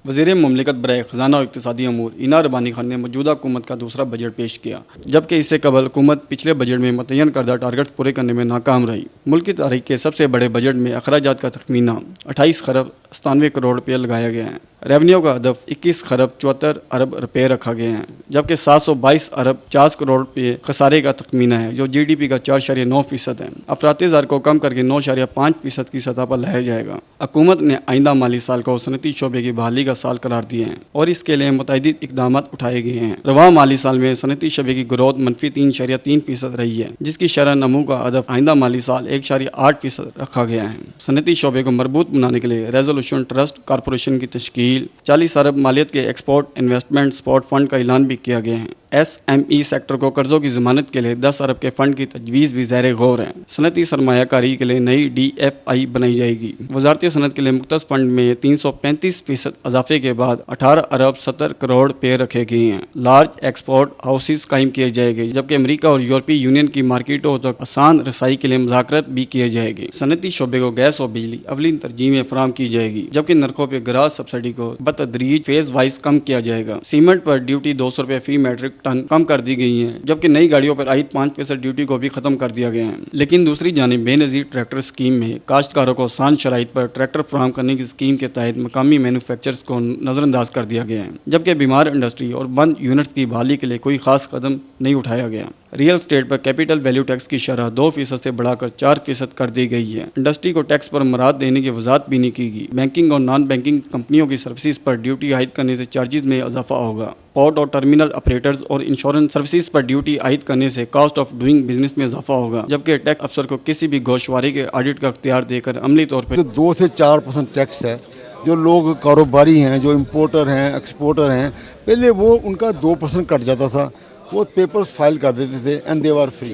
वज़ीर मुमलिकत बराए ख़जाना और इक़्तिसादी अमूर इना रबानी खान ने मौजूदा हुकूमत का दूसरा बजट पेश किया, जबकि इससे कबल हुकूमत पिछले बजट में मुतय्यन करदा टारगेट्स पूरे करने में नाकाम रही। मुल्क की तारीख के सबसे बड़े बजट में अखराजात का तखमीना 28 खरब 97 करोड़ रुपये लगाया गया है। रेवन्यू का हदफ 21 खरब 74 अरब रुपये रखा गया है, जबकि 722 अरब 50 करोड़ रुपये खसारे का तखमीना है, जो GDP का 4.9% है। अफराती ज़र को कम करके 9.5% की सतह पर लाया जाएगा। हुकूमत ने आइंदा माली साल को सनती शोबे की बहाली का साल करार दिए हैं और इसके लिए मुतअद्दिद इक़दाम उठाए गए हैं। रवा माली साल में सनती शोबे की ग्रोथ मनफी 3.3% रही है, जिसकी शरह नमू का हदफ आइंदा माली साल 1.8% रखा गया है। सनती शोबे को मरबूत बनाने के लिए रेजोल्यूशन ट्रस्ट कॉरपोरेशन की तश्कील, 40 अरब मालियत के एक्सपोर्ट इन्वेस्टमेंट सपोर्ट फंड का ऐलान भी किया गया है। SME सेक्टर को कर्जों की ज़मानत के लिए 10 अरब के फंड की तजवीज़ भी ज़ैर गौर है। सनती सरमायाकारी के लिए नई DFI बनाई जाएगी। वजारती सनत के लिए मुख्तस फंड में 335% इजाफे के बाद 18 अरब 70 करोड़ रुपये रखे गए हैं। लार्ज एक्सपोर्ट हाउसेस कायम किए जाएंगे, जबकि अमरीका और यूरोपीय यूनियन की मार्केटों तक आसान रसाई के लिए मुज़ाकरत भी किए जाएंगे। सनती शोबे को गैस और बिजली अवलिन तरजीह में फराम की जाएगी, जबकि नरखों पर गराज सब्सिडी को बतदरीज फेज वाइज कम किया जाएगा। सीमेंट पर ड्यूटी 200 रुपये फी मेट्रिक टन कम कर दी गई है, जबकि नई गाड़ियों पर आयद 5% ड्यूटी को भी खत्म कर दिया गया है। लेकिन दूसरी जानिब बेनज़ीर ट्रैक्टर स्कीम में काश्तकारों को आसान शराइत पर ट्रैक्टर फराहम करने की स्कीम के तहत मकामी मैन्युफैक्चरर्स को नज़रअंदाज कर दिया गया है, जबकि बीमार इंडस्ट्री और बंद यूनिट्स की बहाली के लिए कोई खास कदम नहीं उठाया गया। रियल स्टेट पर कैपिटल वैल्यू टैक्स की शरह 2% से बढ़ाकर 4% कर दी गई है। इंडस्ट्री को टैक्स पर मराद देने की वजाहत भी नहीं की गई। बैंकिंग और नॉन बैंकिंग कंपनियों की सर्विसेज पर ड्यूटी आयद करने से चार्जेस में इजाफा होगा। पोर्ट और टर्मिनल ऑपरेटर्स और इंश्योरेंस सर्विसेज पर ड्यूटी आयद करने से कॉस्ट ऑफ डूइंग बिजनेस में इजाफा होगा, जबकि टैक्स अफसर को किसी भी गोशवारे के ऑडिट का अख्तियार देकर अमली तौर पर 2 से 4% टैक्स है। जो लोग कारोबारी हैं, जो इम्पोर्टर हैं, एक्सपोर्टर हैं, पहले वो उनका 2% कट जाता था, वो पेपर्स फाइल कर देते थे एंड दे वर फ्री।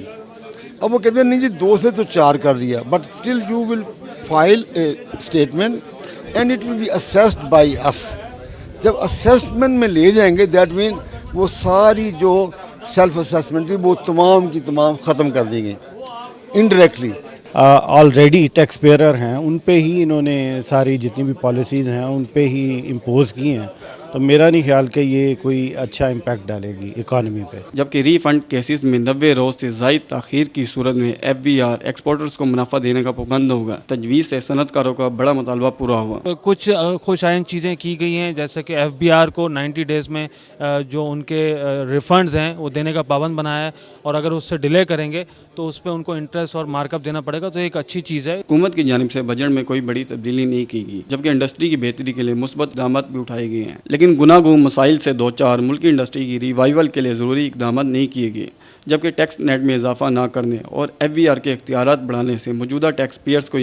अब वो कहते हैं नहीं जी 2 से तो 4 कर दिया, but still you will file A statement and it will be assessed by us. जब असेसमेंट में ले जाएंगे दैट मीन वो सारी जो सेल्फ असेसमेंट थी वो तमाम की तमाम ख़त्म कर दी गई इनडायरेक्टली। ऑलरेडी टैक्स पेयर हैं, उन पे ही इन्होंने सारी जितनी भी पॉलिसीज़ हैं उन पे ही इम्पोज की हैं, तो मेरा नहीं ख्याल कि ये कोई अच्छा इम्पैक्ट डालेगी इकानमी पे। जबकि रीफंड केसेस में 90 रोज़ से ज़ायद ताख़ीर की सूरत में FBR एक्सपोर्टर्स को मुनाफा देने का पाबंद होगा। तजवीज़ से सनतकारों का बड़ा मुतालबा पूरा हुआ। कुछ खुशाइन चीज़ें की गई हैं, जैसे कि FBR को 90 डेज़ में जो उनके रिफंड्स हैं वो देने का पाबंद बनाया है, और अगर उससे डिले करेंगे तो उस पर उनको इंटरेस्ट और मार्कअप देना पड़ेगा, तो एक अच्छी चीज़ है। हुकूमत की जानिब से बजट में कोई बड़ी तब्दीली नहीं की गई, जबकि इंडस्ट्री की बेहतरी के लिए मुस्बत इक़दाम भी उठाए गए हैं, लेकिन गुनागो मसाइल से दो चार मुल्की इंडस्ट्री की रिवाइवल के लिए ज़रूरी इक़दाम नहीं किए गए, जबकि टैक्स नेट में इजाफा ना करने और FBR के इख्तियारात बढ़ाने से मौजूदा टैक्स पेयर्स को